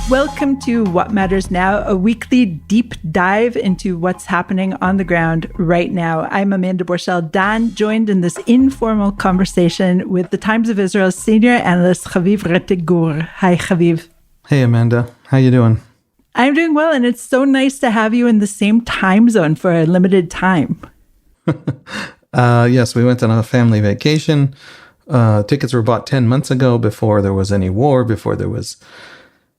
Welcome to What Matters Now, a weekly deep dive into what's happening on the ground right now. I'm Amanda Borschel-Dan, joined in this informal conversation with the Times of Israel's senior analyst, Haviv Rettig Gur. Hi, Haviv. Hey, Amanda. How you doing? I'm doing well, and it's so nice to have you in the same time zone for a limited time. Yes, we went on a family vacation. Tickets were bought 10 months ago, before there was any war, before there was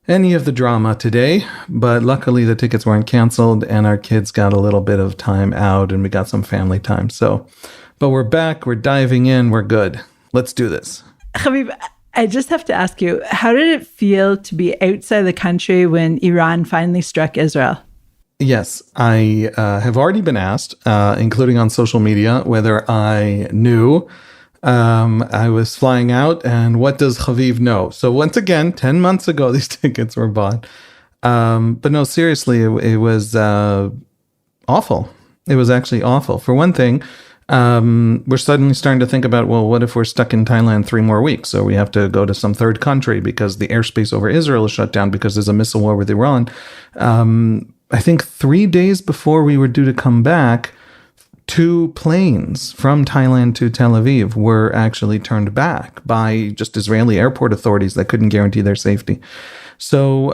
any of the drama today, but luckily the tickets weren't canceled and our kids got a little bit of time out and we got some family time. But we're back, we're diving in, we're good. Let's do this. Haviv, I just have to ask you, how did it feel to be outside the country when Iran finally struck Israel? Yes, I have already been asked, including on social media, whether I knew. I was flying out, and what does Haviv know? So once again, 10 months ago, these tickets were bought. But no, seriously, it was awful. It was actually awful. For one thing, we're suddenly starting to think about, well, what if we're stuck in Thailand 3 more weeks? So we have to go to some third country because the airspace over Israel is shut down because there's a missile war with Iran. I think 3 days before we were due to come back, 2 planes from Thailand to Tel Aviv were actually turned back by just Israeli airport authorities that couldn't guarantee their safety. So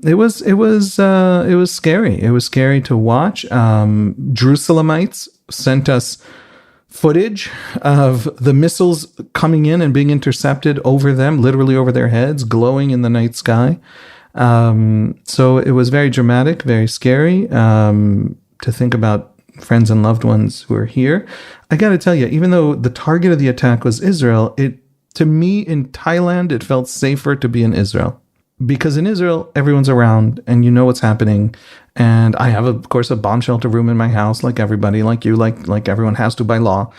it was scary. It was scary to watch. Jerusalemites sent us footage of the missiles coming in and being intercepted over them, literally over their heads, glowing in the night sky. So it was very dramatic, very scary to think about friends and loved ones who are here. I got to tell you, even though the target of the attack was Israel, to me in Thailand, it felt safer to be in Israel. Because in Israel, everyone's around and you know what's happening. And I have, of course, a bomb shelter room in my house, like everybody, like you, like everyone has to by law.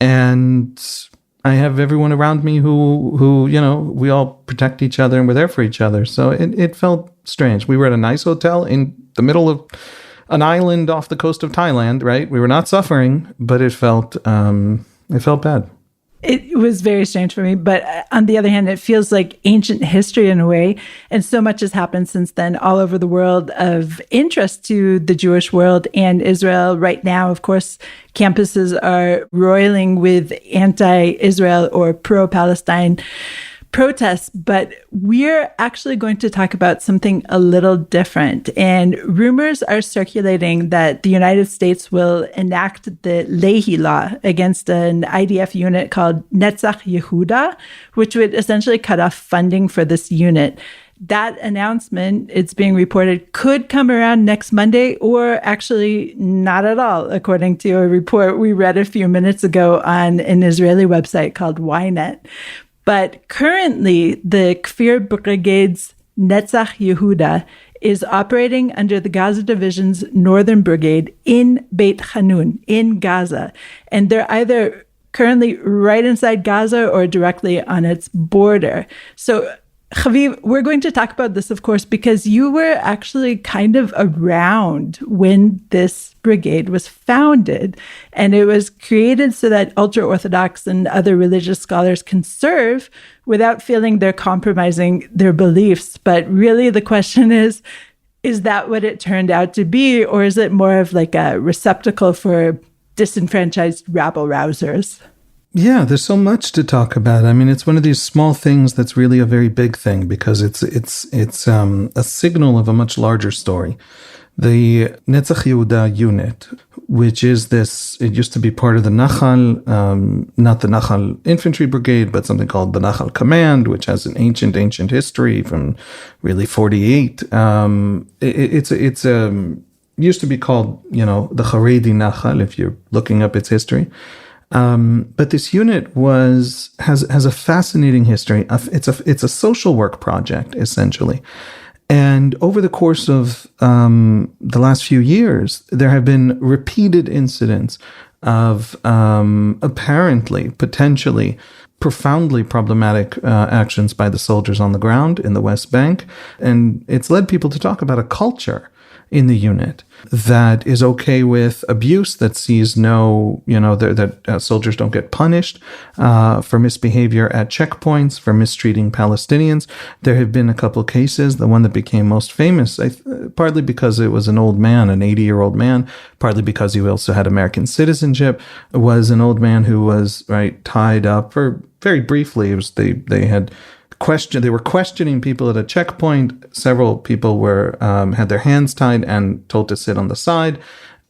And I have everyone around me who we all protect each other and we're there for each other. So it felt strange. We were at a nice hotel in the middle of an island off the coast of Thailand, right? We were not suffering, but it felt bad. It was very strange for me, but on the other hand, it feels like ancient history in a way. And so much has happened since then all over the world of interest to the Jewish world and Israel. Right now, of course, campuses are roiling with anti-Israel or pro-Palestine protests, but we're actually going to talk about something a little different. And rumors are circulating that the United States will enact the Leahy Law against an IDF unit called Netzah Yehuda, which would essentially cut off funding for this unit. That announcement, it's being reported, could come around next Monday or actually not at all, according to a report we read a few minutes ago on an Israeli website called Ynet. But currently, the Kfir Brigade's Netzah Yehuda is operating under the Gaza Division's Northern Brigade in Beit Hanun, in Gaza. And they're either currently right inside Gaza or directly on its border. So, Haviv, we're going to talk about this, of course, because you were actually kind of around when this brigade was founded. And it was created so that ultra-Orthodox and other religious scholars can serve without feeling they're compromising their beliefs. But really the question is that what it turned out to be? Or is it more of like a receptacle for disenfranchised rabble-rousers? Yeah, there's so much to talk about. I mean, it's one of these small things that's really a very big thing because it's a signal of a much larger story. The Netzah Yehuda unit, which is this, it used to be part of the Nachal, not the Nachal Infantry Brigade, but something called the Nachal Command, which has an ancient history from really 48. It's used to be called, the Haredi Nachal, if you're looking up its history. But this unit has a fascinating history. It's a social work project, essentially. And over the course of the last few years, there have been repeated incidents of potentially profoundly problematic actions by the soldiers on the ground in the West Bank. And it's led people to talk about a culture in the unit that is okay with abuse, that sees no, that soldiers don't get punished for misbehavior at checkpoints, for mistreating Palestinians. There have been a couple cases. The one that became most famous, partly because it was an old man, an 80-year-old man, partly because he also had American citizenship, was an old man who was tied up for very briefly. It was they were questioning people at a checkpoint. Several people were had their hands tied and told to sit on the side.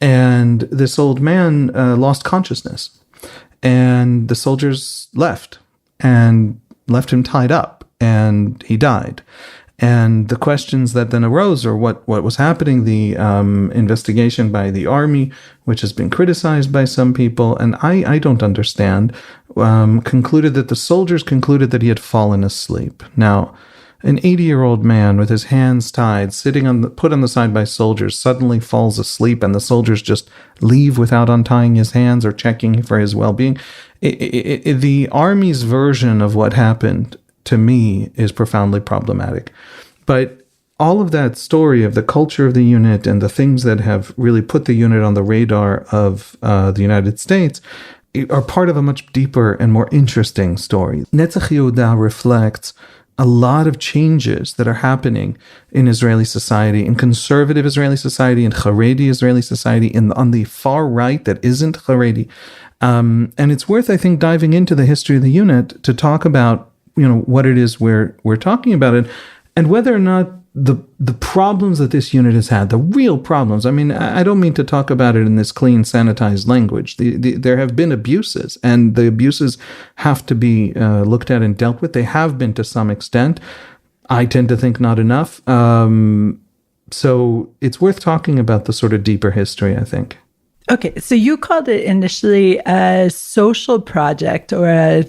And this old man lost consciousness. And the soldiers left him tied up, and he died. And the questions that then arose, or what was happening, the investigation by the army, which has been criticized by some people, and I don't understand, concluded that the soldiers concluded that he had fallen asleep. Now, an 80-year-old man with his hands tied, put on the side by soldiers, suddenly falls asleep, and the soldiers just leave without untying his hands or checking for his well-being. The army's version of what happened, to me, is profoundly problematic. But all of that story of the culture of the unit and the things that have really put the unit on the radar of the United States are part of a much deeper and more interesting story. Netzah Yehuda reflects a lot of changes that are happening in Israeli society, in conservative Israeli society, in Haredi Israeli society, on the far right that isn't Haredi. And it's worth, I think, diving into the history of the unit to talk about what it is we're talking about it, and whether or not the problems that this unit has had, the real problems. I mean, I don't mean to talk about it in this clean, sanitized language. There have been abuses, and the abuses have to be looked at and dealt with. They have been to some extent. I tend to think not enough. So it's worth talking about the sort of deeper history, I think. Okay, so you called it initially a social project or a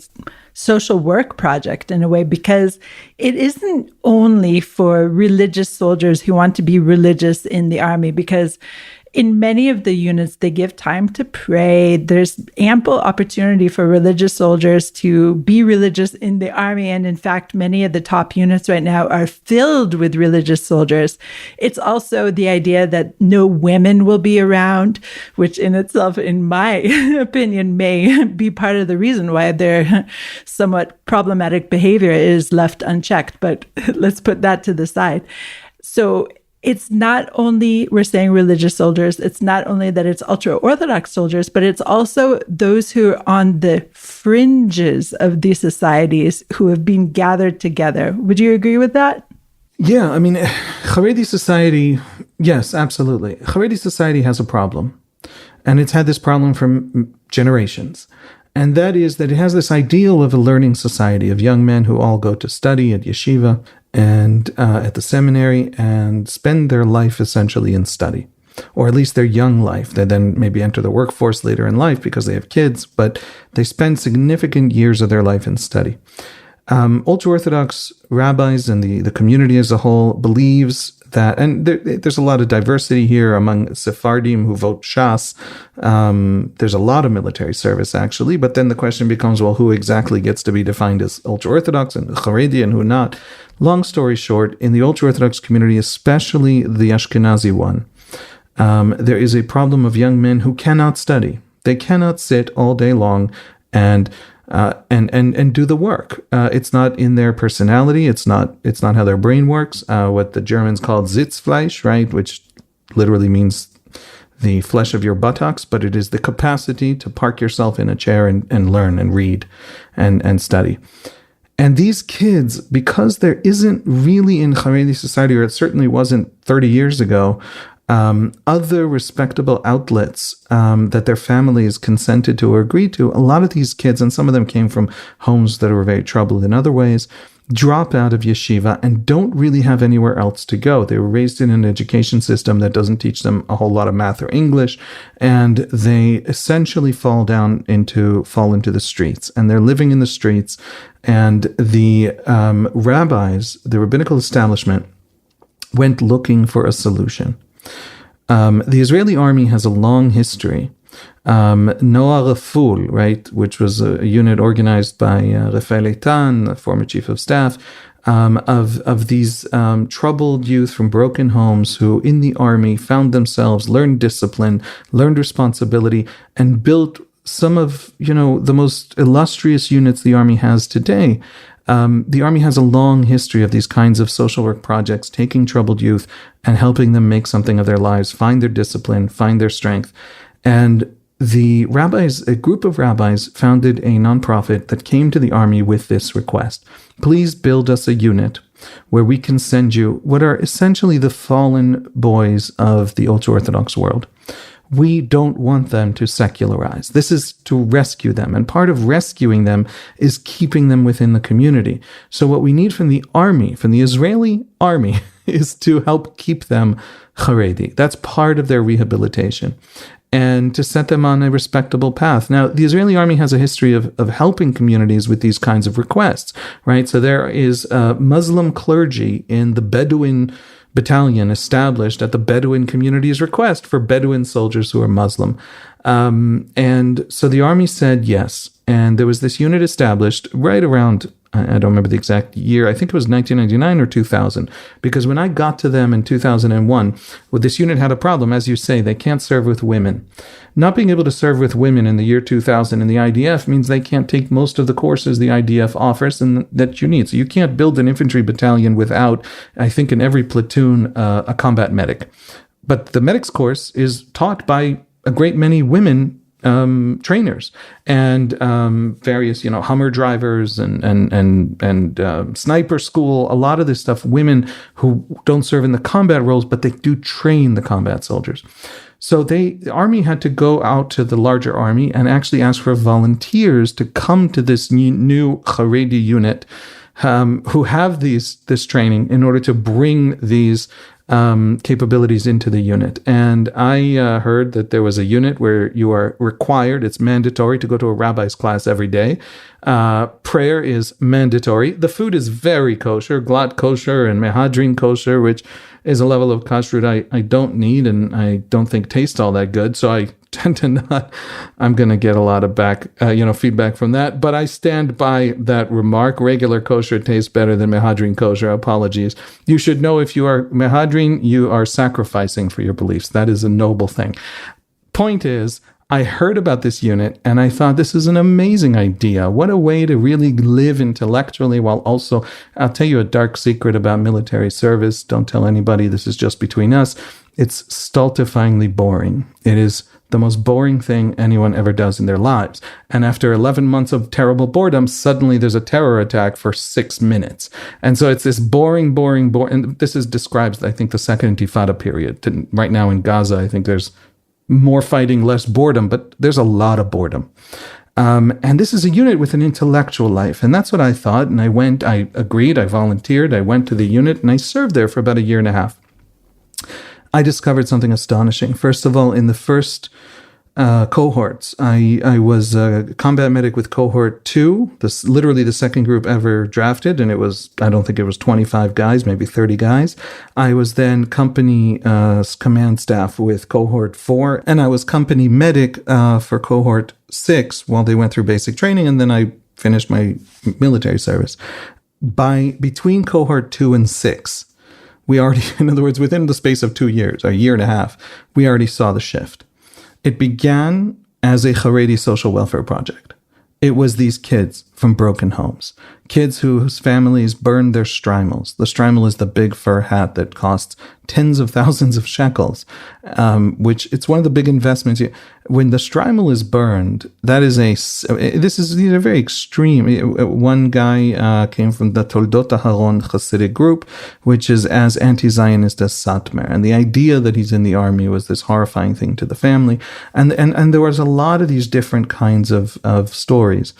social work project in a way, because it isn't only for religious soldiers who want to be religious in the army, because in many of the units, they give time to pray. There's ample opportunity for religious soldiers to be religious in the army. And in fact, many of the top units right now are filled with religious soldiers. It's also the idea that no women will be around, which in itself, in my opinion, may be part of the reason why their somewhat problematic behavior is left unchecked. But let's put that to the side. So it's not only, we're saying religious soldiers, it's not only that it's ultra-Orthodox soldiers, but it's also those who are on the fringes of these societies who have been gathered together. Would you agree with that? Yeah, I mean, Haredi society, yes, absolutely. Haredi society has a problem, and it's had this problem for generations. And that is that it has this ideal of a learning society of young men who all go to study at yeshiva and at the seminary and spend their life essentially in study, or at least their young life. They then maybe enter the workforce later in life because they have kids, but they spend significant years of their life in study. Ultra-Orthodox rabbis and the community as a whole believes that, and there's a lot of diversity here among Sephardim who vote Shas. There's a lot of military service, actually, but then the question becomes, well, who exactly gets to be defined as ultra-Orthodox and Haredi and who not? Long story short, in the ultra-Orthodox community, especially the Ashkenazi one, there is a problem of young men who cannot study. They cannot sit all day long and do the work. It's not in their personality. It's not how their brain works. What the Germans call Sitzfleisch, right? Which literally means the flesh of your buttocks, but it is the capacity to park yourself in a chair and learn and read and study. And these kids, because there isn't really in Haredi society, or it certainly wasn't 30 years ago, other respectable outlets that their families consented to or agreed to, a lot of these kids, and some of them came from homes that were very troubled in other ways, drop out of yeshiva and don't really have anywhere else to go. They were raised in an education system that doesn't teach them a whole lot of math or English, and they essentially fall into the streets, and they're living in the streets. And the rabbis, the rabbinical establishment, went looking for a solution. The Israeli army has a long history. Noah Raful, right, which was a unit organized by Rafael Eitan, the former chief of staff, of these troubled youth from broken homes who in the army found themselves, learned discipline, learned responsibility, and built some of, the most illustrious units the Army has today. The Army has a long history of these kinds of social work projects, taking troubled youth and helping them make something of their lives, find their discipline, find their strength. And the rabbis, a group of rabbis, founded a nonprofit that came to the Army with this request. Please build us a unit where we can send you what are essentially the fallen boys of the ultra-Orthodox world. We don't want them to secularize. This is to rescue them. And part of rescuing them is keeping them within the community. So what we need from the army, from the Israeli army, is to help keep them Haredi. That's part of their rehabilitation. And to set them on a respectable path. Now, the Israeli army has a history of helping communities with these kinds of requests, right? So there is Muslim clergy in the Bedouin battalion established at the Bedouin community's request for Bedouin soldiers who are Muslim. And so the army said yes. And there was this unit established right around, I don't remember the exact year, I think it was 1999 or 2000, because when I got to them in 2001, well, this unit had a problem. As you say, they can't serve with women. Not being able to serve with women in the year 2000 in the IDF means they can't take most of the courses the IDF offers and that you need. So you can't build an infantry battalion without, I think, in every platoon, a combat medic. But the medics course is taught by a great many women trainers and various, Hummer drivers and sniper school. A lot of this stuff, women who don't serve in the combat roles, but they do train the combat soldiers. So the army had to go out to the larger army and actually ask for volunteers to come to this new Haredi unit who have this training in order to bring these capabilities into the unit. And I heard that there was a unit where you are required, it's mandatory to go to a rabbi's class every day. Prayer is mandatory. The food is very kosher, glatt kosher and mehadrin kosher, which is a level of kashrut I don't need and I don't think tastes all that good. So I tend to not, I'm going to get a lot of feedback from that. But I stand by that remark. Regular kosher tastes better than mehadrin kosher. Apologies. You should know if you are mehadrin, you are sacrificing for your beliefs. That is a noble thing. Point is, I heard about this unit and I thought this is an amazing idea. What a way to really live intellectually while also, I'll tell you a dark secret about military service. Don't tell anybody. This is just between us. It's stultifyingly boring. It is the most boring thing anyone ever does in their lives. And after 11 months of terrible boredom, suddenly there's a terror attack for 6 minutes. And so it's this boring. And this describes, I think, the second Intifada period. Right now in Gaza, I think there's more fighting, less boredom, but there's a lot of boredom. And this is a unit with an intellectual life. And that's what I thought. And I agreed, I volunteered, I went to the unit, and I served there for about 1.5 years. I discovered something astonishing. First of all, in the first cohorts, I was a combat medic with cohort 2, literally the second group ever drafted, and I don't think it was 25 guys, maybe 30 guys. I was then company command staff with cohort 4, and I was company medic for cohort 6 while they went through basic training, and then I finished my military service. Between cohort 2 and 6, we already, in other words, within the space of 2 years, 1.5 years, we already saw the shift. It began as a Haredi social welfare project. It was these kids from broken homes, kids whose families burned their shtreimels. The shtreimel is the big fur hat that costs tens of thousands of shekels, which it's one of the big investments. When the shtreimel is burned, these are very extreme. One guy came from the Toldot Aharon Hasidic group, which is as anti-Zionist as Satmar. And the idea that he's in the army was this horrifying thing to the family. And there was a lot of these different kinds of stories.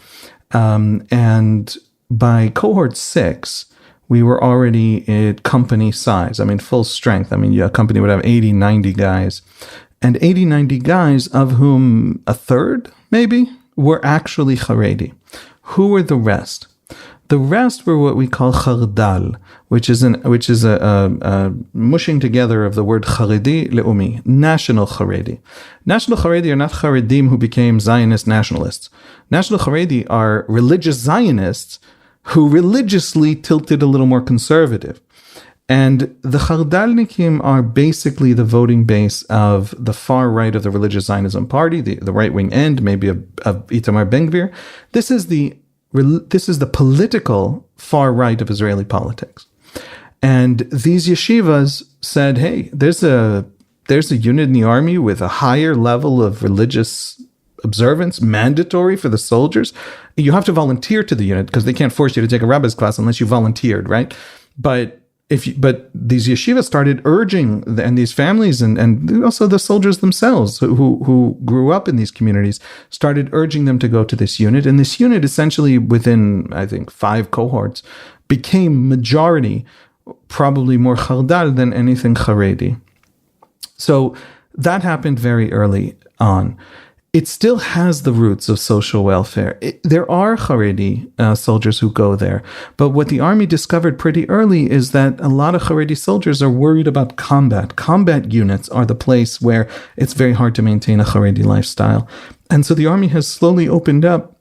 And by cohort 6, we were already at company size. Full strength. A company would have 80, 90 guys. And 80, 90 guys, of whom a third, maybe, were actually Haredi. Who were the rest? The rest were what we call Chardal, which is a mushing together of the word Haredi Leumi, national Haredi. National Haredi are not Haredim who became Zionist nationalists. National Haredi are religious Zionists who religiously tilted a little more conservative. And the Khardalnikim are basically the voting base of the far right of the religious Zionism party, the right-wing end, maybe of Itamar Ben-Gvir. This is the political far right of Israeli politics. And these yeshivas said, hey, there's a unit in the army with a higher level of religious observance, mandatory for the soldiers. You have to volunteer to the unit because they can't force you to take a rabbi's class unless you volunteered, right? But these yeshivas started urging, and these families and also the soldiers themselves who grew up in these communities started urging them to go to this unit. And this unit essentially within, I think, 5 cohorts became majority, probably more Khardal than anything Haredi. So that happened very early on. It still has the roots of social welfare. There are Haredi soldiers who go there. But what the army discovered pretty early is that a lot of Haredi soldiers are worried about combat. Combat units are the place where it's very hard to maintain a Haredi lifestyle. And so the army has slowly opened up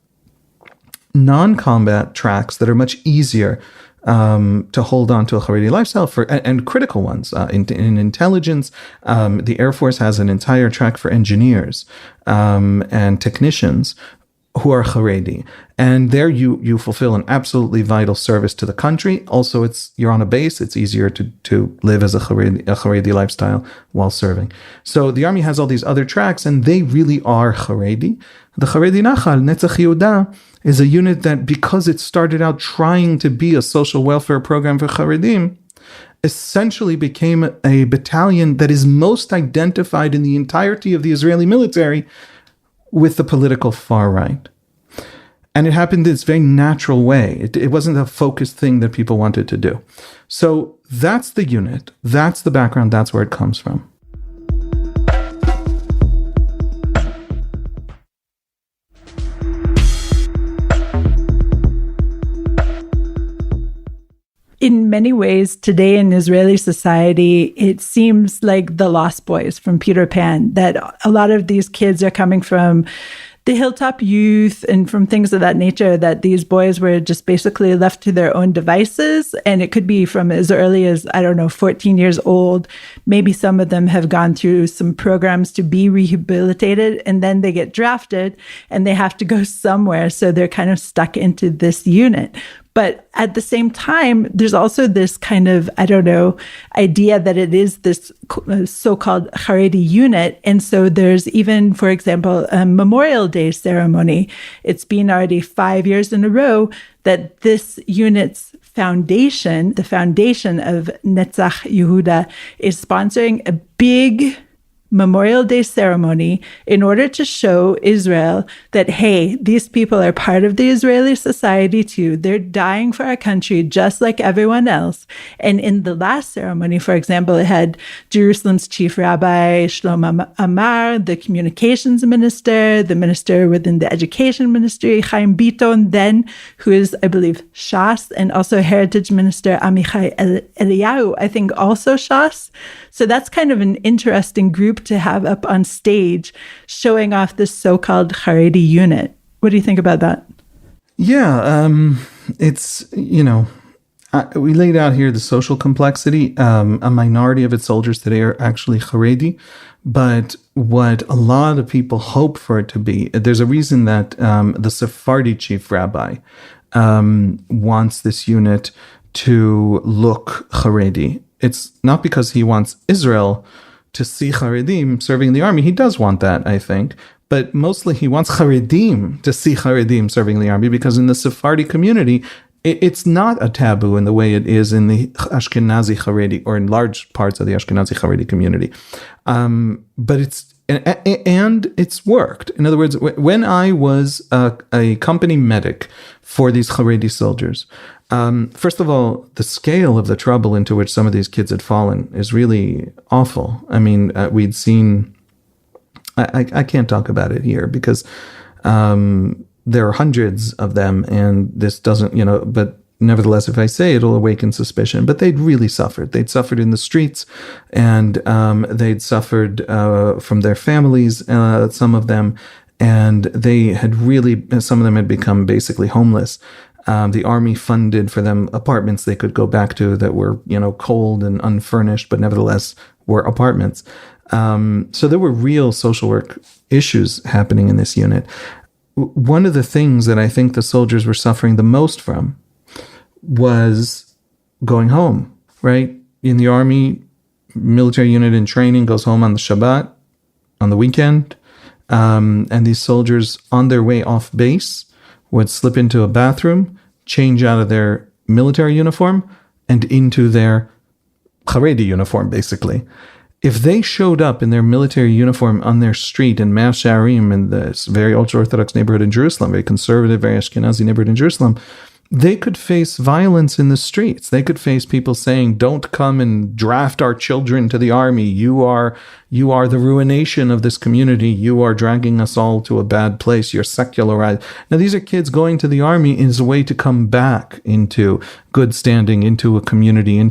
non-combat tracks that are much easier to hold on to a Haredi lifestyle and critical ones in intelligence. The Air Force has an entire track for engineers and technicians who are Haredi, and there you fulfill an absolutely vital service to the country. Also, you're on a base; it's easier to live as a Haredi lifestyle while serving. So the army has all these other tracks, and they really are Haredi. The Haredi Nachal, Netzah Yehudah, is a unit that, because it started out trying to be a social welfare program for Haredim, essentially became a battalion that is most identified in the entirety of the Israeli military with the political far right. And it happened in this very natural way. It wasn't a focused thing that people wanted to do. So that's the unit. That's the background. That's where it comes from. In many ways, today in Israeli society, it seems like the Lost Boys from Peter Pan, that a lot of these kids are coming from the hilltop youth and from things of that nature, that these boys were just basically left to their own devices. And it could be from as early as, 14 years old. Maybe some of them have gone through some programs to be rehabilitated, and then they get drafted and they have to go somewhere. So they're kind of stuck into this unit. But at the same time, there's also this kind of, idea that it is this so-called Haredi unit. And so there's even, for example, a Memorial Day ceremony. It's been already 5 years in a row that this unit's foundation, the foundation of Netzah Yehuda, is sponsoring a big Memorial Day ceremony in order to show Israel that, hey, these people are part of the Israeli society too. They're dying for our country just like everyone else. And in the last ceremony, for example, it had Jerusalem's chief rabbi, Shlomo Amar, the communications minister, the minister within the education ministry, Chaim Biton, then, who is, I believe, Shas, and also heritage minister Amichai Eliyahu, I think also Shas. So that's kind of an interesting group to have up on stage showing off this so-called Haredi unit. What do you think about that? Yeah, it's, we laid out here the social complexity. A minority of its soldiers today are actually Haredi, but what a lot of people hope for it to be, there's a reason that the Sephardi chief rabbi wants this unit to look Haredi. It's not because he wants Israel to see Haredim serving in the army. He does want that, I think. But mostly he wants Haredim to see Haredim serving in the army, because in the Sephardi community, it's not a taboo in the way it is in the Ashkenazi Haredi, or in large parts of the Ashkenazi Haredi community. But it's worked. In other words, when I was a company medic for these Haredi soldiers, first of all, the scale of the trouble into which some of these kids had fallen is really awful. I mean, we'd seen, I can't talk about it here because there are hundreds of them, and this doesn't, but nevertheless, if I say it'll awaken suspicion. But they'd really suffered. They'd suffered in the streets, and they'd suffered from their families, some of them, and they had really, some of them had become basically homeless. The army funded for them apartments they could go back to that were, cold and unfurnished, but nevertheless were apartments. So there were real social work issues happening in this unit. One of the things that I think the soldiers were suffering the most from was going home, right? In the army, military unit in training goes home on the Shabbat, on the weekend, and these soldiers on their way off base would slip into a bathroom, change out of their military uniform, and into their Haredi uniform, basically. If they showed up in their military uniform on their street in Mea Shearim, in this very ultra-Orthodox neighborhood in Jerusalem, very conservative, very Ashkenazi neighborhood in Jerusalem, they could face violence in the streets. They could face people saying, don't come and draft our children to the army. You are the ruination of this community. You are dragging us all to a bad place. You're secularized. Now, these are kids going to the army as a way to come back into good standing, into a community,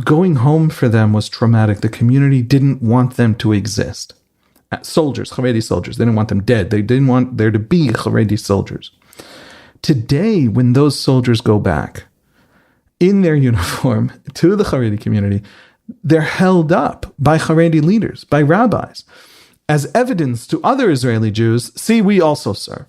going home for them was traumatic. The community didn't want them to exist. Soldiers, Haredi soldiers, they didn't want them dead. They didn't want there to be Haredi soldiers. Today, when those soldiers go back in their uniform to the Haredi community, they're held up by Haredi leaders, by rabbis, as evidence to other Israeli Jews, see, we also serve.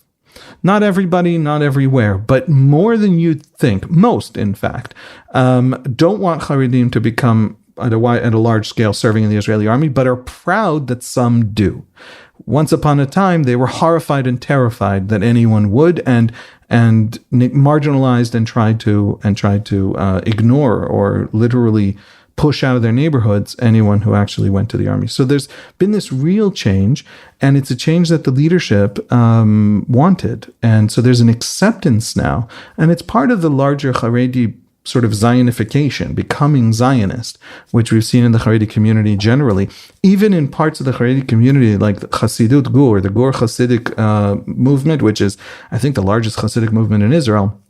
Not everybody, not everywhere, but more than you think, most, in fact, don't want Haredim to become at a large scale serving in the Israeli army, but are proud that some do. Once upon a time, they were horrified and terrified that anyone would, and marginalized and tried to ignore or literally push out of their neighborhoods anyone who actually went to the army. So there's been this real change, and it's a change that the leadership wanted. And so there's an acceptance now, and it's part of the larger Haredi sort of Zionification, becoming Zionist, which we've seen in the Haredi community generally, even in parts of the Haredi community like the Hasidut Gur, the Gur Hasidic movement, which is, I think, the largest Hasidic movement in Israel.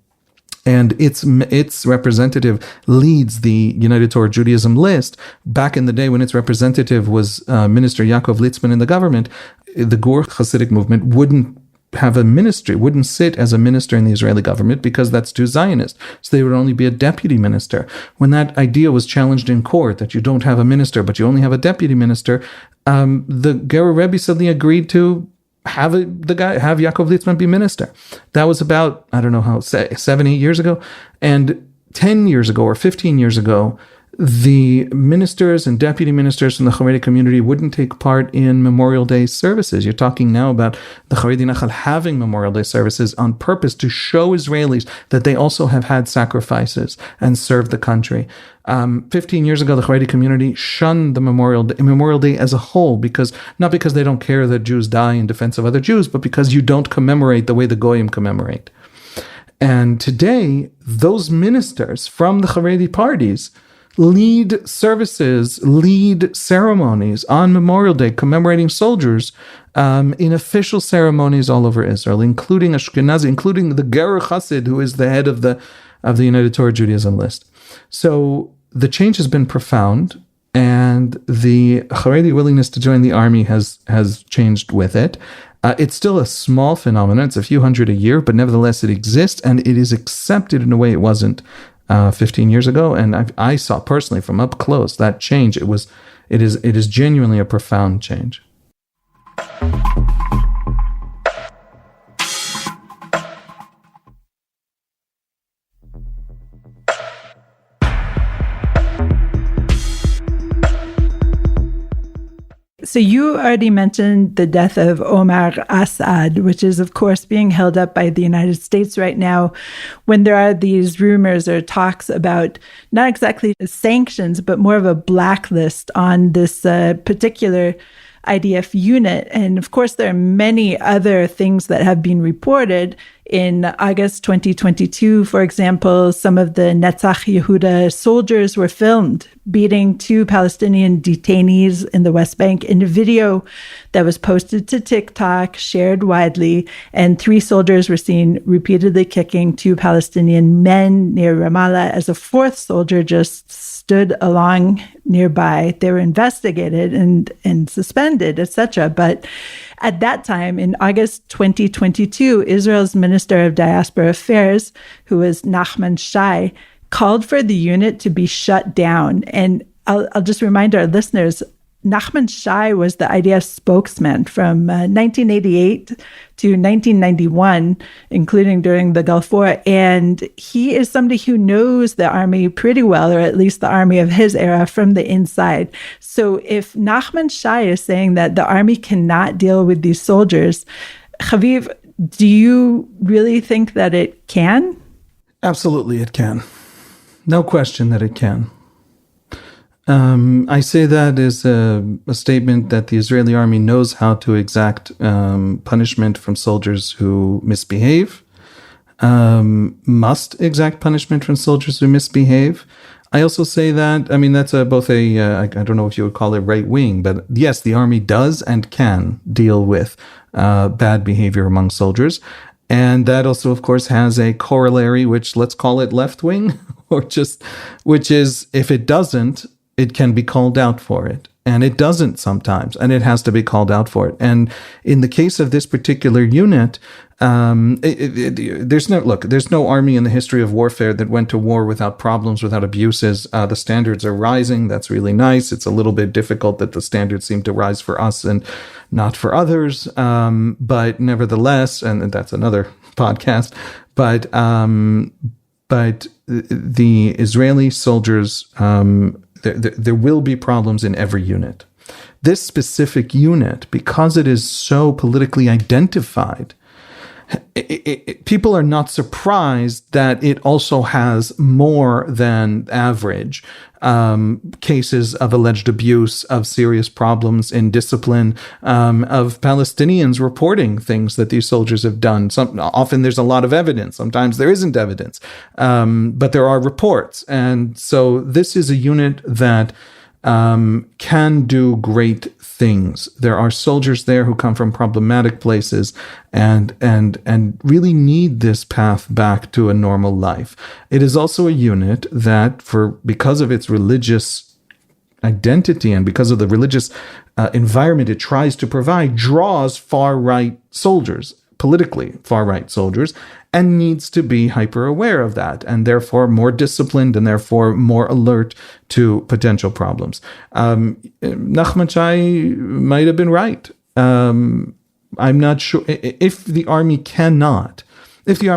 And its representative leads the United Torah Judaism list. Back in the day when its representative was Minister Yaakov Litzman in the government, the Gur Hasidic movement wouldn't have a ministry, wouldn't sit as a minister in the Israeli government because that's too Zionist. So they would only be a deputy minister. When that idea was challenged in court, that you don't have a minister, but you only have a deputy minister, the Gerer Rebbe suddenly agreed to have Yaakov Litzman be minister. That was about, 7-8 years ago. And 10 years ago or 15 years ago, the ministers and deputy ministers from the Haredi community wouldn't take part in Memorial Day services. You're talking now about the Haredi Nachal having Memorial Day services on purpose to show Israelis that they also have had sacrifices and served the country. 15 years ago, the Haredi community shunned the Memorial Day as a whole, not because they don't care that Jews die in defense of other Jews, but because you don't commemorate the way the Goyim commemorate. And today, those ministers from the Haredi parties lead services, lead ceremonies on Memorial Day commemorating soldiers in official ceremonies all over Israel, including Ashkenazi, including the Gerer Chassid, who is the head of the United Torah Judaism list. So the change has been profound, and the Haredi willingness to join the army has changed with it. It's still a small phenomenon. It's a few hundred a year, but nevertheless it exists, and it is accepted in a way it wasn't 15 years ago, and I saw personally from up close that change. It is genuinely a profound change. So you already mentioned the death of Omar As'ad, which is, of course, being held up by the United States right now when there are these rumors or talks about not exactly sanctions, but more of a blacklist on this particular IDF unit. And of course, there are many other things that have been reported. In August 2022, for example, some of the Netzah Yehuda soldiers were filmed beating 2 Palestinian detainees in the West Bank in a video that was posted to TikTok, shared widely, and 3 soldiers were seen repeatedly kicking 2 Palestinian men near Ramallah as a 4th soldier just stood along nearby. They were investigated and suspended, etc. But at that time, in August 2022, Israel's Minister Minister of Diaspora Affairs, who was Nachman Shai, called for the unit to be shut down. And I'll just remind our listeners, Nachman Shai was the IDF spokesman from 1988 to 1991, including during the Gulf War. And he is somebody who knows the army pretty well, or at least the army of his era, from the inside. So if Nachman Shai is saying that the army cannot deal with these soldiers, Haviv, do you really think that it can? Absolutely, it can. No question that it can. I say that as a statement that the Israeli army knows how to exact punishment from soldiers who misbehave, must exact punishment from soldiers who misbehave. I also say that, that's both I don't know if you would call it right wing, but yes, the army does and can deal with bad behavior among soldiers. And that also, of course, has a corollary, which let's call it left wing, which is if it doesn't, it can be called out for it. And it doesn't sometimes, and it has to be called out for it. And in the case of this particular unit, there's no army in the history of warfare that went to war without problems, without abuses. The standards are rising. That's really nice. It's a little bit difficult that the standards seem to rise for us and not for others. But nevertheless, and that's another podcast, but the Israeli soldiers, there will be problems in every unit. This specific unit, because it is so politically identified, people are not surprised that it also has more than average cases of alleged abuse, of serious problems in discipline, of Palestinians reporting things that these soldiers have done. Often there's a lot of evidence. Sometimes there isn't evidence, but there are reports. And so this is a unit that can do great things. There are soldiers there who come from problematic places and really need this path back to a normal life. It is also a unit that, because of its religious identity and because of the religious environment it tries to provide, draws far-right soldiers, politically far-right soldiers, and needs to be hyper aware of that, and therefore more disciplined, and therefore more alert to potential problems. Nachman Shai might have been right. I'm not sure if the army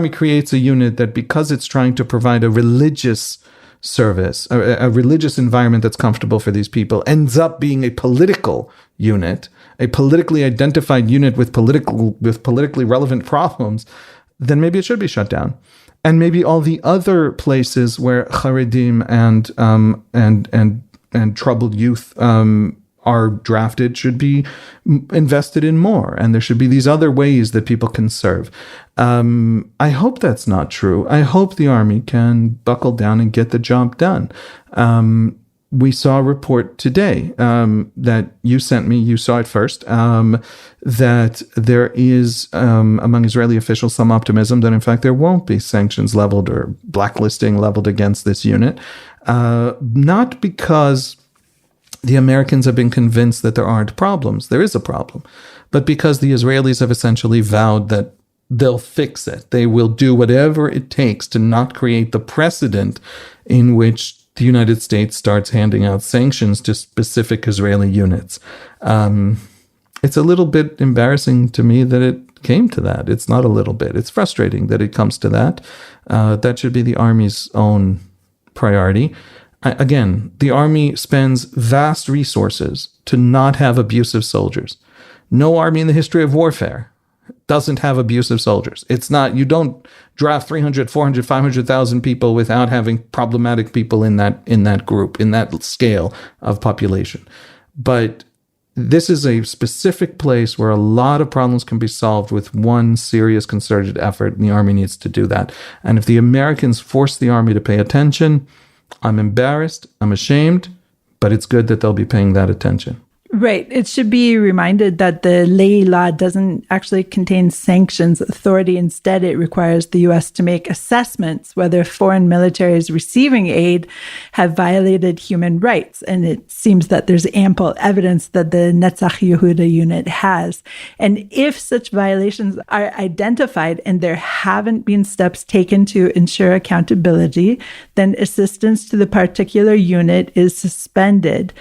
creates a unit that, because it's trying to provide a religious service, a religious environment that's comfortable for these people, ends up being a political unit, a politically identified unit with politically relevant problems, then maybe it should be shut down. And maybe all the other places where Haredim and troubled youth are drafted should be invested in more. And there should be these other ways that people can serve. I hope that's not true. I hope the army can buckle down and get the job done. We saw a report today that you sent me, you saw it first, that there is, among Israeli officials, some optimism that in fact there won't be sanctions leveled or blacklisting leveled against this unit. Not because the Americans have been convinced that there aren't problems. There is a problem. But because the Israelis have essentially vowed that they'll fix it. They will do whatever it takes to not create the precedent in which the United States starts handing out sanctions to specific Israeli units. It's a little bit embarrassing to me that it came to that. It's not a little bit. It's frustrating that it comes to that. That should be the Army's own priority. Again, the Army spends vast resources to not have abusive soldiers. No army in the history of warfare doesn't have abusive soldiers. It's not, you don't draft 300, 400, 500,000 people without having problematic people in that group, in that scale of population. But this is a specific place where a lot of problems can be solved with one serious concerted effort, and the Army needs to do that. And if the Americans force the Army to pay attention, I'm embarrassed, I'm ashamed, but it's good that they'll be paying that attention. Right. It should be reminded that the Leahy Law doesn't actually contain sanctions authority. Instead, it requires the U.S. to make assessments whether foreign militaries receiving aid have violated human rights. And it seems that there's ample evidence that the Netzah Yehuda unit has. And if such violations are identified and there haven't been steps taken to ensure accountability, then assistance to the particular unit is suspended.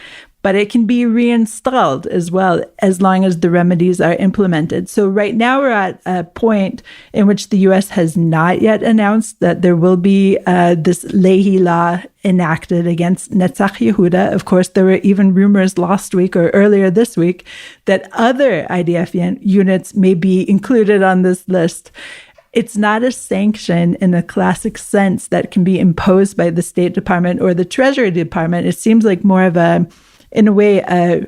But it can be reinstalled as well, as long as the remedies are implemented. So right now we're at a point in which the U.S. has not yet announced that there will be this Leahy Law enacted against Netzah Yehuda. Of course, there were even rumors last week or earlier this week that other IDF units may be included on this list. It's not a sanction in a classic sense that can be imposed by the State Department or the Treasury Department. It seems like more of a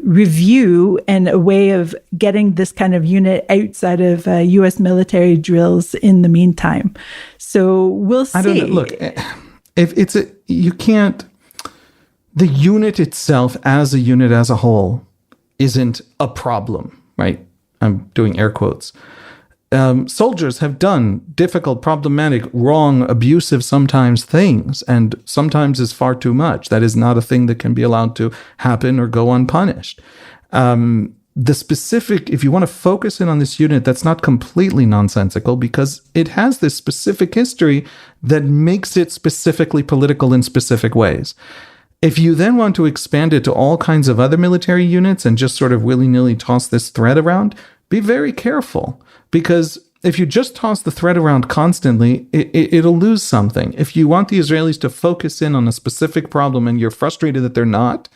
review and a way of getting this kind of unit outside of U.S. military drills in the meantime. So we'll see. I don't know. Look, the unit itself as a unit as a whole isn't a problem, right? I'm doing air quotes. Soldiers have done difficult, problematic, wrong, abusive sometimes things, and sometimes is far too much. That is not a thing that can be allowed to happen or go unpunished. The specific, if you want to focus in on this unit, that's not completely nonsensical because it has this specific history that makes it specifically political in specific ways. If you then want to expand it to all kinds of other military units and just sort of willy-nilly toss this thread around, be very careful. Because if you just toss the thread around constantly, it'll lose something. If you want the Israelis to focus in on a specific problem and you're frustrated that they're not,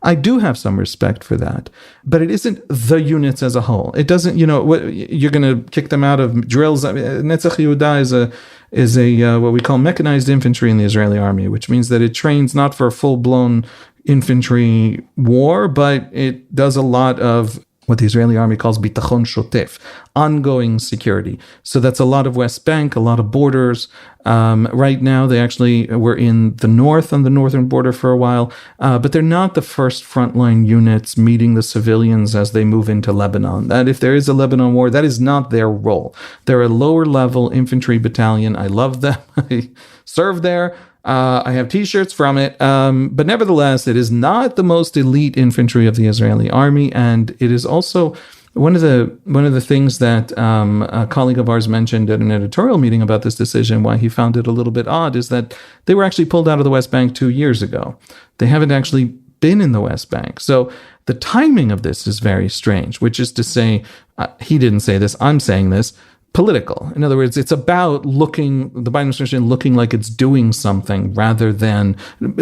I do have some respect for that. But it isn't the units as a whole. It doesn't, you're going to kick them out of drills. Netzah Yehuda is a what we call mechanized infantry in the Israeli army, which means that it trains not for a full-blown infantry war, but it does a lot of what the Israeli army calls bitachon shotef, ongoing security. So that's a lot of West Bank, a lot of borders. Right now, they actually were in the north, on the northern border for a while, but they're not the first frontline units meeting the civilians as they move into Lebanon. That if there is a Lebanon war, that is not their role. They're a lower level infantry battalion. I love them. I served there. I have T-shirts from it, but nevertheless, it is not the most elite infantry of the Israeli army, and it is also one of the things that a colleague of ours mentioned at an editorial meeting about this decision. Why he found it a little bit odd is that they were actually pulled out of the West Bank 2 years ago. They haven't actually been in the West Bank, so the timing of this is very strange. Which is to say, he didn't say this. I'm saying this. Political. In other words, it's about the Biden administration looking like it's doing something rather than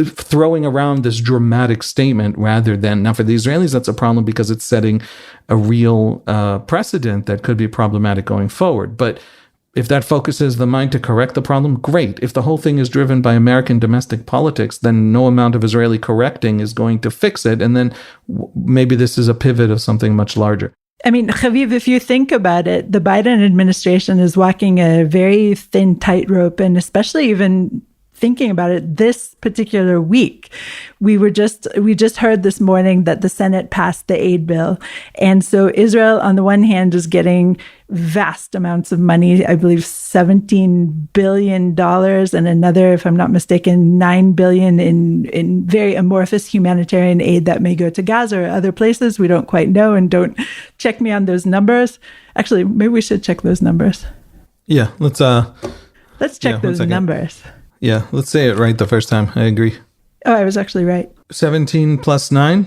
throwing around this dramatic statement rather than, now for the Israelis, that's a problem because it's setting a real precedent that could be problematic going forward. But if that focuses the mind to correct the problem, great. If the whole thing is driven by American domestic politics, then no amount of Israeli correcting is going to fix it. And then maybe this is a pivot of something much larger. I mean, Haviv, if you think about it, the Biden administration is walking a very thin tightrope, and especially even thinking about it this particular week. We just heard this morning that the Senate passed the aid bill. And so Israel, on the one hand, is getting vast amounts of money, I believe $17 billion, and another, if I'm not mistaken, $9 billion in very amorphous humanitarian aid that may go to Gaza or other places. We don't quite know, and don't check me on those numbers. Actually, maybe we should check those numbers. Yeah, let's check those numbers. Yeah, let's say it right the first time. I agree. Oh, I was actually right. 17 plus 9?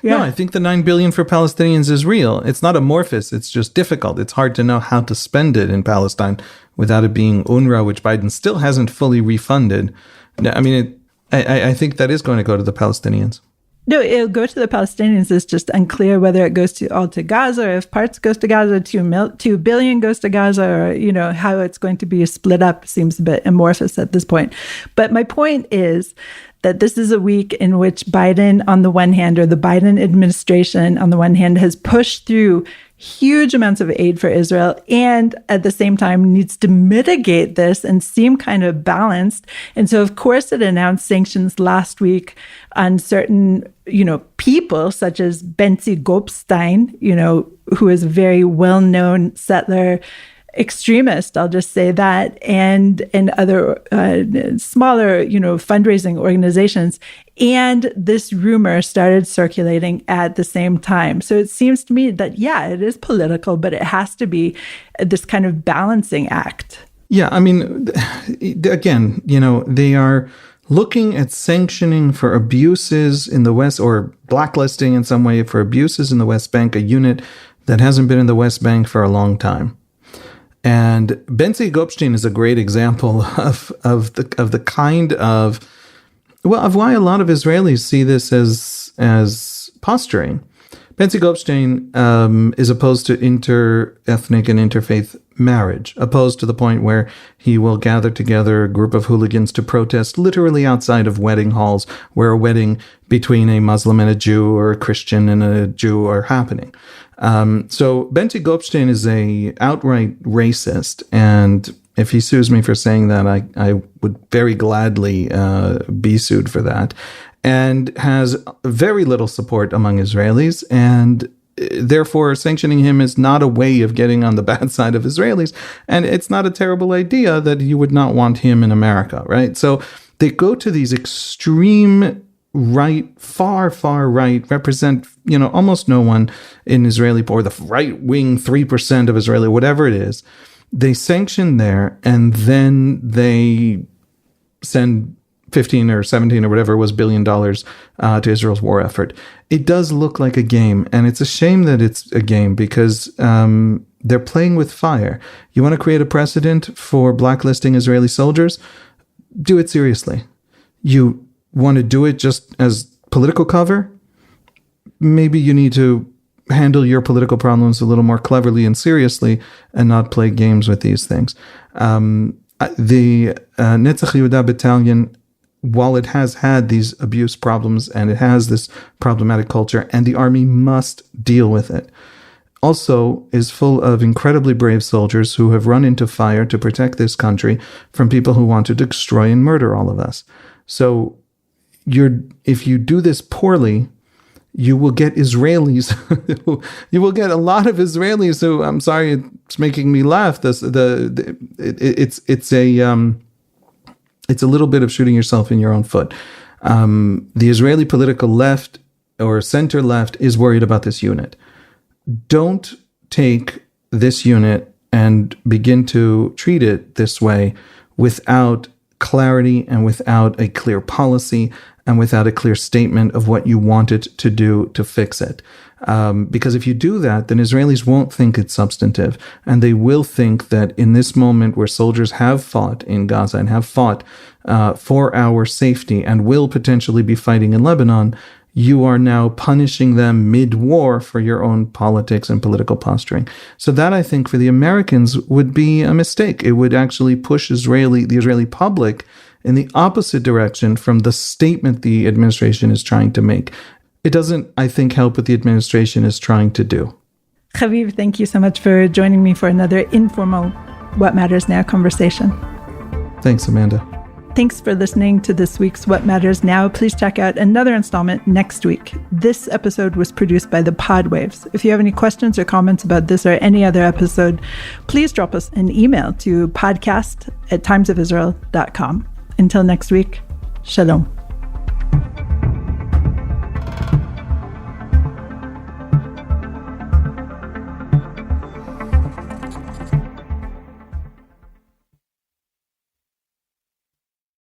Yeah. No, I think the $9 billion for Palestinians is real. It's not amorphous. It's just difficult. It's hard to know how to spend it in Palestine without it being UNRWA, which Biden still hasn't fully refunded. I mean, I think that is going to go to the Palestinians. No, it'll go to the Palestinians. It's just unclear whether it goes all to Gaza, or if parts goes to Gaza, 2 billion goes to Gaza, or, how it's going to be split up seems a bit amorphous at this point. But my point is that this is a week in which Biden, on the one hand, or the Biden administration, on the one hand, has pushed through huge amounts of aid for Israel and at the same time needs to mitigate this and seem kind of balanced. And so, of course, it announced sanctions last week on certain, people such as Bentzi Gopstein, who is a very well-known settler extremist, I'll just say that, and other smaller, fundraising organizations. And this rumor started circulating at the same time. So it seems to me that, it is political, but it has to be this kind of balancing act. Yeah, I mean, again, they are looking at sanctioning for abuses in the West, or blacklisting in some way for abuses in the West Bank, a unit that hasn't been in the West Bank for a long time. And Bentzi Gopstein is a great example of the kind of why a lot of Israelis see this as posturing. Bentzi Gopstein is opposed to inter-ethnic and interfaith marriage, opposed to the point where he will gather together a group of hooligans to protest literally outside of wedding halls where a wedding between a Muslim and a Jew or a Christian and a Jew are happening. So Bentzi Gopstein is a outright racist, and if he sues me for saying that, I would very gladly be sued for that, and has very little support among Israelis, and therefore sanctioning him is not a way of getting on the bad side of Israelis, and it's not a terrible idea that you would not want him in America, right? So they go to these extreme right, far right, represent, almost no one in Israeli, or the right-wing 3% of Israeli, whatever it is. They sanction there, and then they send 15 or 17 or whatever it was $billion to Israel's war effort. It does look like a game, and it's a shame that it's a game because they're playing with fire. You want to create a precedent for blacklisting Israeli soldiers? Do it seriously. You want to do it just as political cover? Maybe you need to handle your political problems a little more cleverly and seriously and not play games with these things. The Netzah Yehuda battalion, while it has had these abuse problems and it has this problematic culture, and the army must deal with it, also is full of incredibly brave soldiers who have run into fire to protect this country from people who want to destroy and murder all of us. So if you do this poorly, you will get Israelis. You will get a lot of Israelis who, I'm sorry, it's making me laugh. It's a little bit of shooting yourself in your own foot. The Israeli political left or center left is worried about this unit. Don't take this unit and begin to treat it this way without clarity and without a clear policy and without a clear statement of what you want it to do to fix it. Because if you do that, then Israelis won't think it's substantive, and they will think that in this moment where soldiers have fought in Gaza and have fought for our safety and will potentially be fighting in Lebanon, you are now punishing them mid-war for your own politics and political posturing. So that, I think, for the Americans would be a mistake. It would actually push the Israeli public in the opposite direction from the statement the administration is trying to make. It doesn't, I think, help what the administration is trying to do. Haviv, thank you so much for joining me for another informal What Matters Now conversation. Thanks, Amanda. Thanks for listening to this week's What Matters Now. Please check out another installment next week. This episode was produced by the Podwaves. If you have any questions or comments about this or any other episode, please drop us an email to podcast@timesofisrael.com. Until next week, shalom.